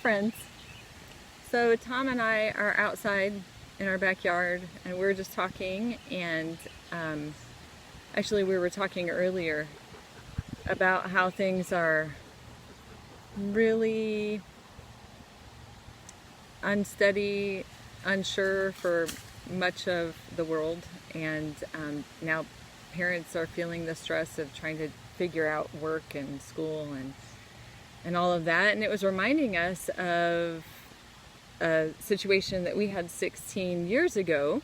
friends. So Tom and I are outside in our backyard and we're just talking, and actually we were talking earlier about how things are really unsteady, unsure for much of the world, and now parents are feeling the stress of trying to figure out work and school and all of that. And it was reminding us of a situation that we had 16 years ago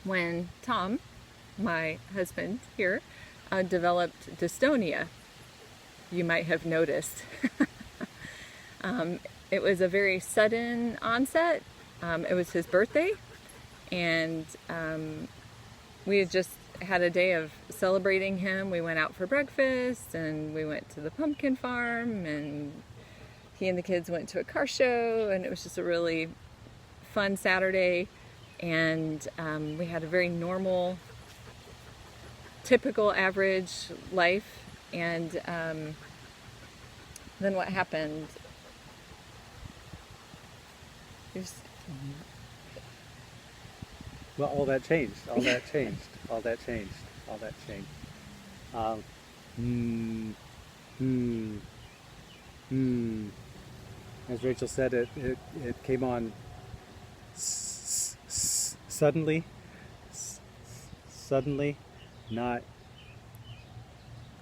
when Tom, my husband here, developed dystonia. You might have noticed. It was a very sudden onset. It was his birthday, and we had just had a day of celebrating him. We went out for breakfast, and we went to the pumpkin farm, and he and the kids went to a car show, and it was just a really fun Saturday. And we had a very normal, typical, average life. And then what happened? Well, all that changed. All that changed. All that changed. All that changed. Um, hmm, hmm, hmm. As Rachel said, it came on suddenly, suddenly, not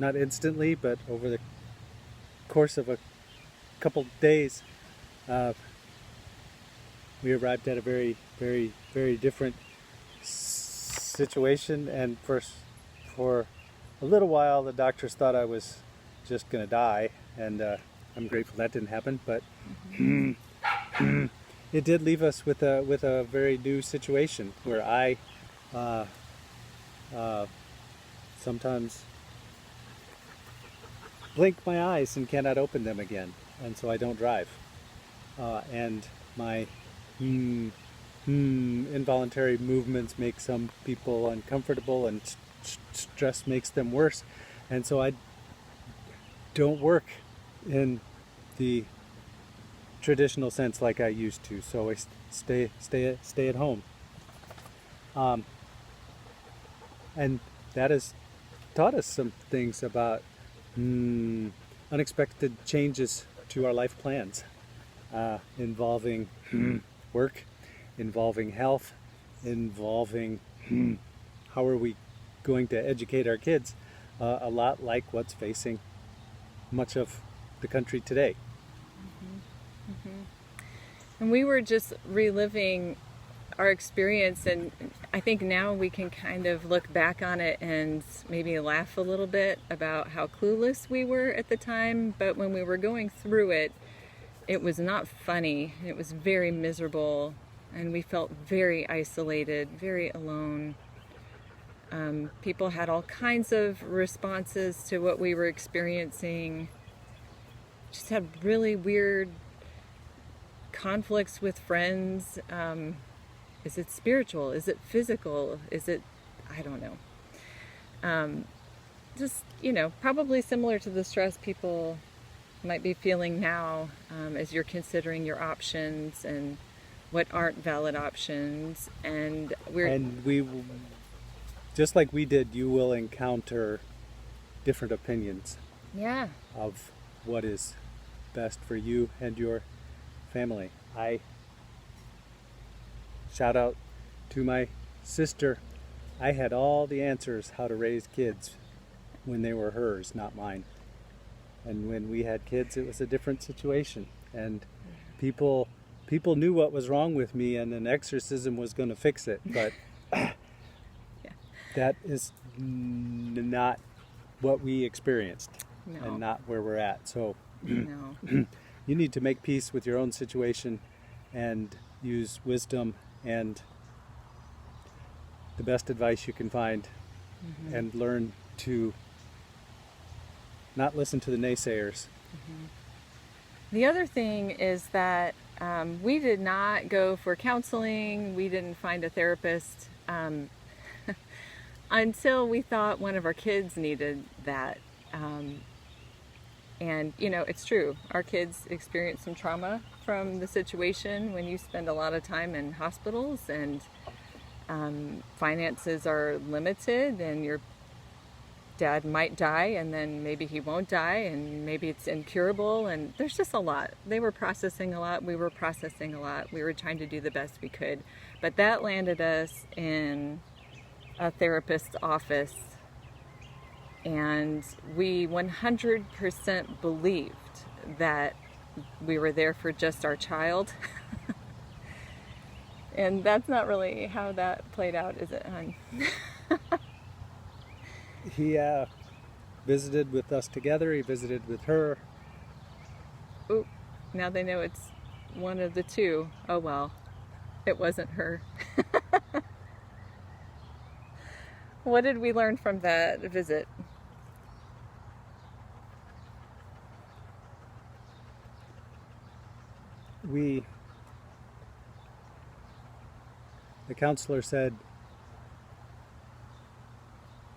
instantly, but over the course of a couple days. We arrived at a very, very, very different situation, and for a little while the doctors thought I was just going to die, and I'm grateful that didn't happen, but it did leave us with a very new situation where I sometimes blink my eyes and cannot open them again, and so I don't drive, and my involuntary movements make some people uncomfortable, and stress makes them worse, and so I don't work in the traditional sense like I used to. So I stay at home, and that has taught us some things about unexpected changes to our life plans, involving work, involving health, involving how are we going to educate our kids, a lot like what's facing much of the country today. And we were just reliving our experience, and I think now we can kind of look back on it and maybe laugh a little bit about how clueless we were at the time. But when we were going through it, it was not funny. It was very miserable, and we felt very isolated, very alone. People had all kinds of responses to what we were experiencing. Just had really weird conflicts with friends. Is it spiritual? Is it physical? Is it, I don't know. Just, probably similar to the stress people might be feeling now, as you're considering your options and what aren't valid options. And we, just like we did, you will encounter different opinions of what is best for you and your family. I shout out to my sister. I had all the answers how to raise kids when they were hers, not mine. And when we had kids, it was a different situation. And people knew what was wrong with me, and an exorcism was going to fix it. But that is not what we experienced, and not where we're at. So you need to make peace with your own situation and use wisdom and the best advice you can find, and learn to not listen to the naysayers. The other thing is that we did not go for counseling. We didn't find a therapist until we thought one of our kids needed that. And, you know, it's true. Our kids experience some trauma from the situation when you spend a lot of time in hospitals and finances are limited, and your dad might die and then maybe he won't die, and maybe it's incurable, and there's just a lot. They were processing a lot. We were processing a lot. We were trying to do the best we could. But that landed us in a therapist's office, and we 100% believed that we were there for just our child. And that's not really how that played out, is it, hon? He visited with us together. He visited with her. Ooh, now they know it's one of the two. Oh well, it wasn't her. What did we learn from that visit? The counselor said,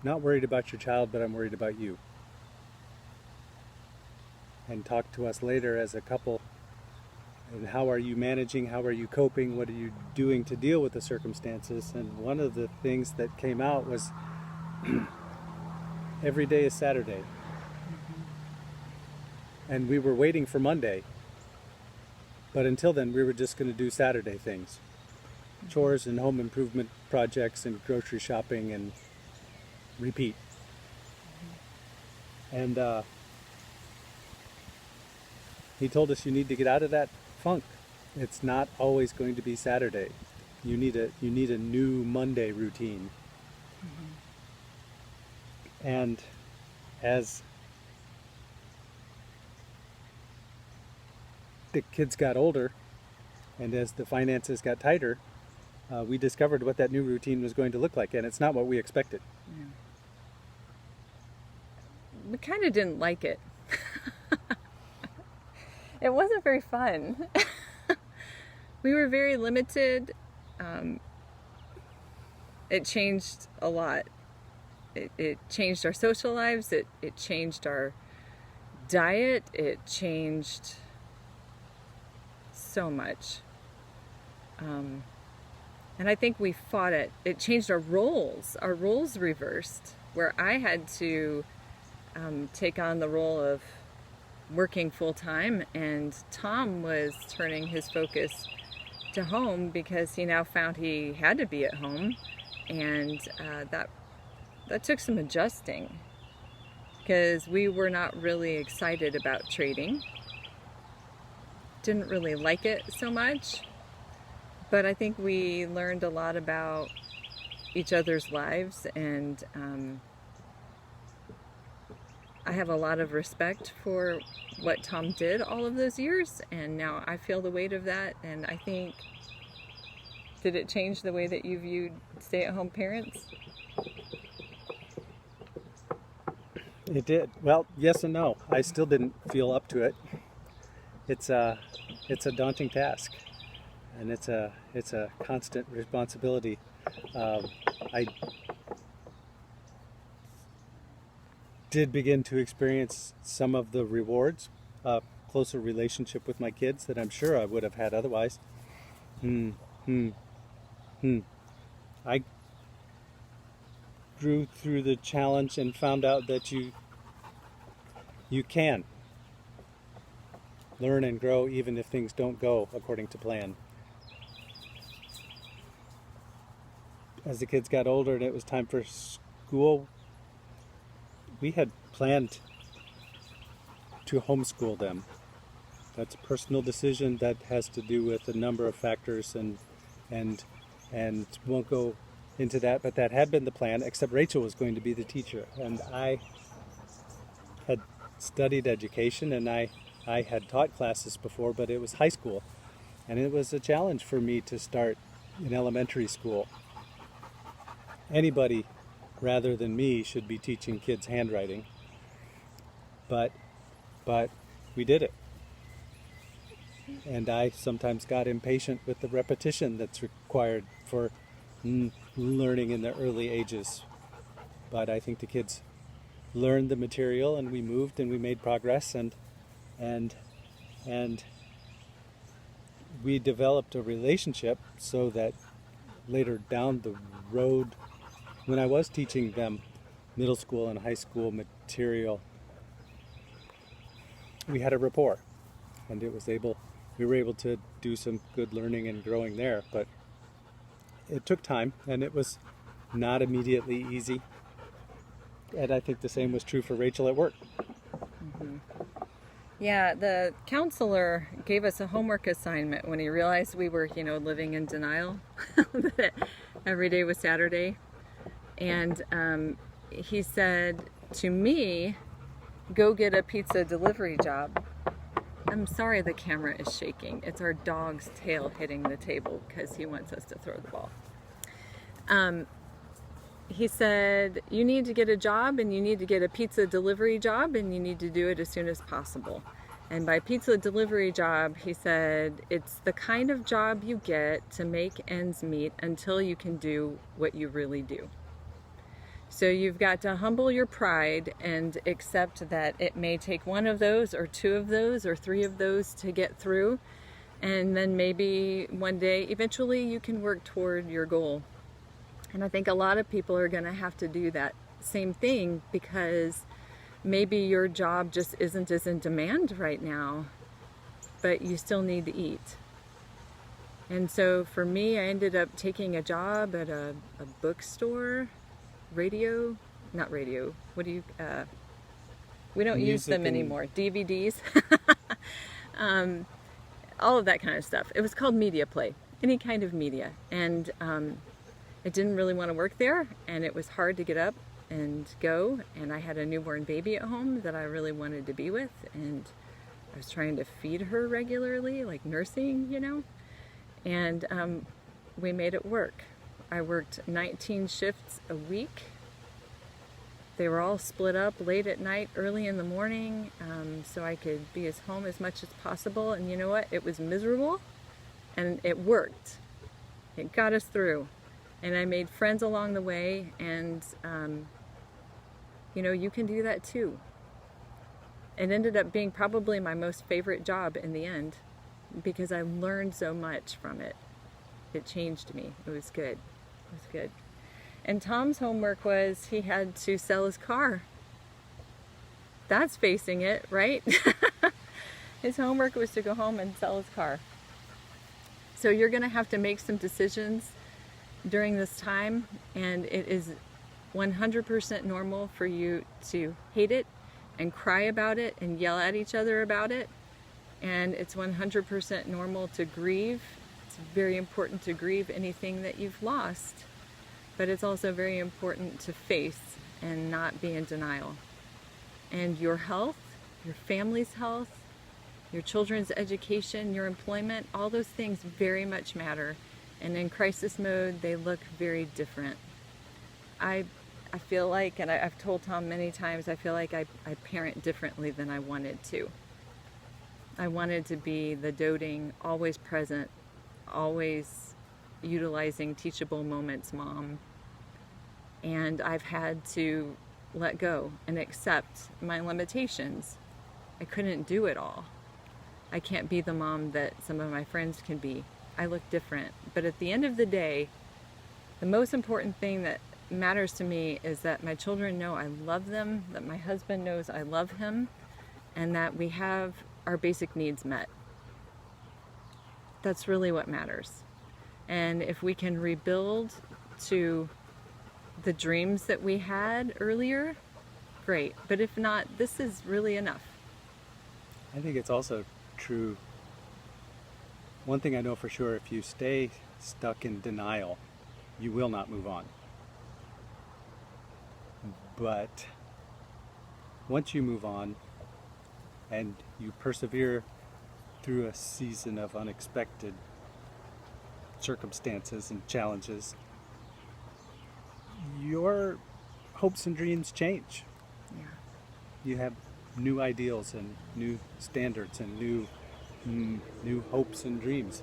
"Not worried about your child, but I'm worried about you." And talked to us later as a couple, and how are you managing, how are you coping, what are you doing to deal with the circumstances? And one of the things that came out was every day is Saturday. And we were waiting for Monday, but until then we were just going to do Saturday things. Chores and home improvement projects and grocery shopping and repeat. And he told us, you need to get out of that funk. It's not always going to be Saturday. You need a new Monday routine. And as the kids got older and as the finances got tighter, we discovered what that new routine was going to look like, and it's not what we expected. Yeah. We kind of didn't like it. It wasn't very fun. We were very limited. It changed a lot. It changed our social lives. It changed our diet. It changed so much. And I think we fought it. It changed our roles. Our roles reversed, where I had to take on the role of working full-time, and Tom was turning his focus to home because he now found he had to be at home, and that took some adjusting because we were not really excited about trading. Didn't really like it so much, but I think we learned a lot about each other's lives, and I have a lot of respect for what Tom did all of those years, and now I feel the weight of that. And I think, did it change the way that you viewed stay-at-home parents? It did. Well, yes and no. I still didn't feel up to it. It's a daunting task, and it's a constant responsibility. I did begin to experience some of the rewards, closer relationship with my kids that I'm sure I would have had otherwise. I grew through the challenge and found out that you can learn and grow even if things don't go according to plan. As the kids got older and it was time for school, we had planned to homeschool them. That's a personal decision that has to do with a number of factors, and won't go into that, but that had been the plan, except Rachel was going to be the teacher, and I had studied education, and I had taught classes before, but it was high school, and it was a challenge for me to start in elementary school. Anybody rather than me should be teaching kids handwriting, but we did it. And I sometimes got impatient with the repetition that's required for learning in the early ages. But I think the kids learned the material, and we moved and we made progress, and and we developed a relationship so that later down the road, when I was teaching them middle school and high school material, we had a rapport, and we were able to do some good learning and growing there. But it took time, and it was not immediately easy. And I think the same was true for Rachel at work. Mm-hmm. Yeah, the counselor gave us a homework assignment when he realized we were, living in denial that every day was Saturday. And he said to me, go get a pizza delivery job. I'm sorry the camera is shaking. It's our dog's tail hitting the table because he wants us to throw the ball. He said, you need to get a job, and you need to get a pizza delivery job, and you need to do it as soon as possible. And by pizza delivery job, he said, it's the kind of job you get to make ends meet until you can do what you really do. So you've got to humble your pride and accept that it may take one of those or two of those or three of those to get through. And then maybe one day, eventually you can work toward your goal. And I think a lot of people are going to have to do that same thing because maybe your job just isn't as in demand right now, but you still need to eat. And so for me, I ended up taking a job at a bookstore, we don't use them anymore, DVDs, all of that kind of stuff. It was called Media Play, any kind of media. And I didn't really want to work there, and it was hard to get up and go, and I had a newborn baby at home that I really wanted to be with, and I was trying to feed her regularly, like nursing, and we made it work. I worked 19 shifts a week. They were all split up late at night, early in the morning, so I could be as home as much as possible. And you know what? It was miserable, and it worked. It got us through. And I made friends along the way, and you can do that too. It ended up being probably my most favorite job in the end because I learned so much from it. It changed me. It was good. It was good. And Tom's homework was he had to sell his car. That's facing it, right? His homework was to go home and sell his car. So you're going to have to make some decisions during this time, and it is 100% normal for you to hate it and cry about it and yell at each other about it, and it's 100% normal to grieve. It's very important to grieve anything that you've lost, but it's also very important to face and not be in denial. And your health, your family's health, your children's education, your employment, all those things very much matter. And in crisis mode, they look very different. I feel like, and I've told Tom many times, I feel like I parent differently than I wanted to. I wanted to be the doting, always present, always utilizing teachable moments mom. And I've had to let go and accept my limitations. I couldn't do it all. I can't be the mom that some of my friends can be. I look different. But at the end of the day, the most important thing that matters to me is that my children know I love them, that my husband knows I love him, and that we have our basic needs met. That's really what matters. And if we can rebuild to the dreams that we had earlier, great. But if not, this is really enough. I think it's also true. One thing I know for sure, if you stay stuck in denial, you will not move on. But once you move on and you persevere through a season of unexpected circumstances and challenges, your hopes and dreams change. Yeah. You have new ideals and new standards and new hopes and dreams.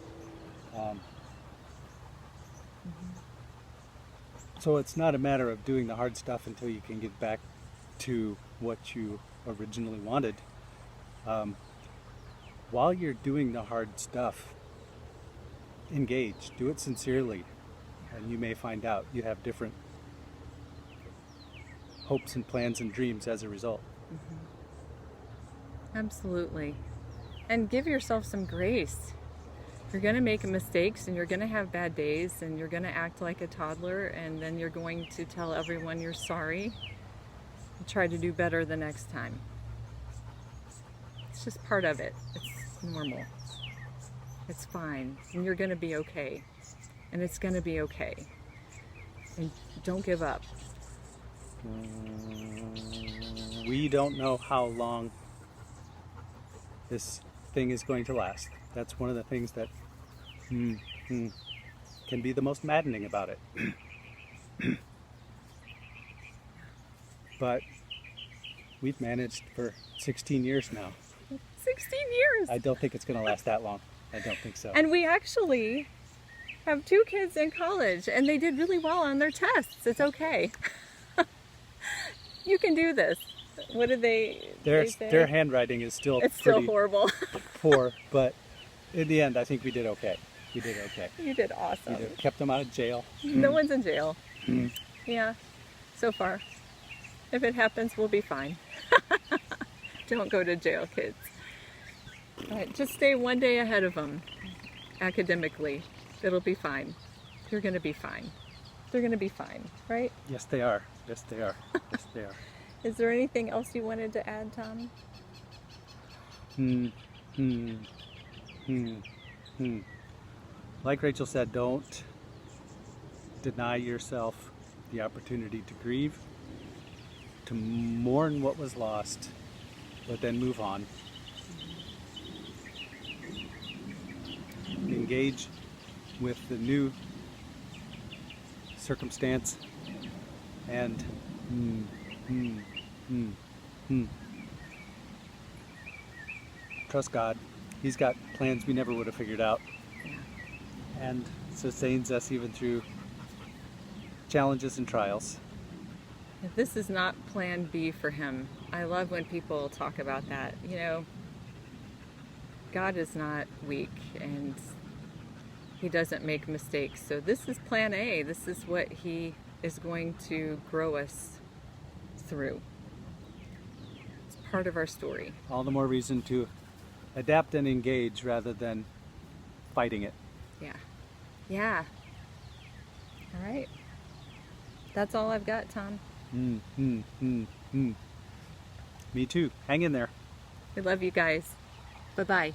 So it's not a matter of doing the hard stuff until you can get back to what you originally wanted. While you're doing the hard stuff, engage, do it sincerely, and you may find out you have different hopes and plans and dreams as a result. Absolutely. And give yourself some grace. You're going to make mistakes and you're going to have bad days and you're going to act like a toddler, and then you're going to tell everyone you're sorry and try to do better the next time. It's just part of it. It's normal. It's fine. And you're going to be okay. And it's going to be okay. And don't give up. We don't know how long this thing is going to last. That's one of the things that can be the most maddening about it. But we've managed for 16 years now. 16 years! I don't think it's going to last that long. I don't think so. And we actually have 2 kids in college, and they did really well on their tests. It's okay. You can do this. What did they say? Their handwriting is still It's still horrible. poor, but in the end, I think we did okay. We did okay. You did awesome. We kept them out of jail. No one's in jail. Yeah, so far. If it happens, we'll be fine. Don't go to jail, kids. All right, just stay one day ahead of them academically. It'll be fine. You're going to be fine. They're going to be fine, right? Yes, they are. Yes, they are. Yes, they are. Is there anything else you wanted to add, Tom? Like Rachel said, don't deny yourself the opportunity to grieve, to mourn what was lost, but then move on. Engage with the new circumstance and trust God. He's got plans we never would have figured out, and sustains us even through challenges and trials. This is not plan B for him. I love when people talk about that. You know, God is not weak and he doesn't make mistakes. So this is plan A. This is what he is going to grow us through. It's part of our story. All the more reason to adapt and engage rather than fighting it. Yeah. Yeah. All right. That's all I've got, Tom. Me too. Hang in there. We love you guys. Bye-bye.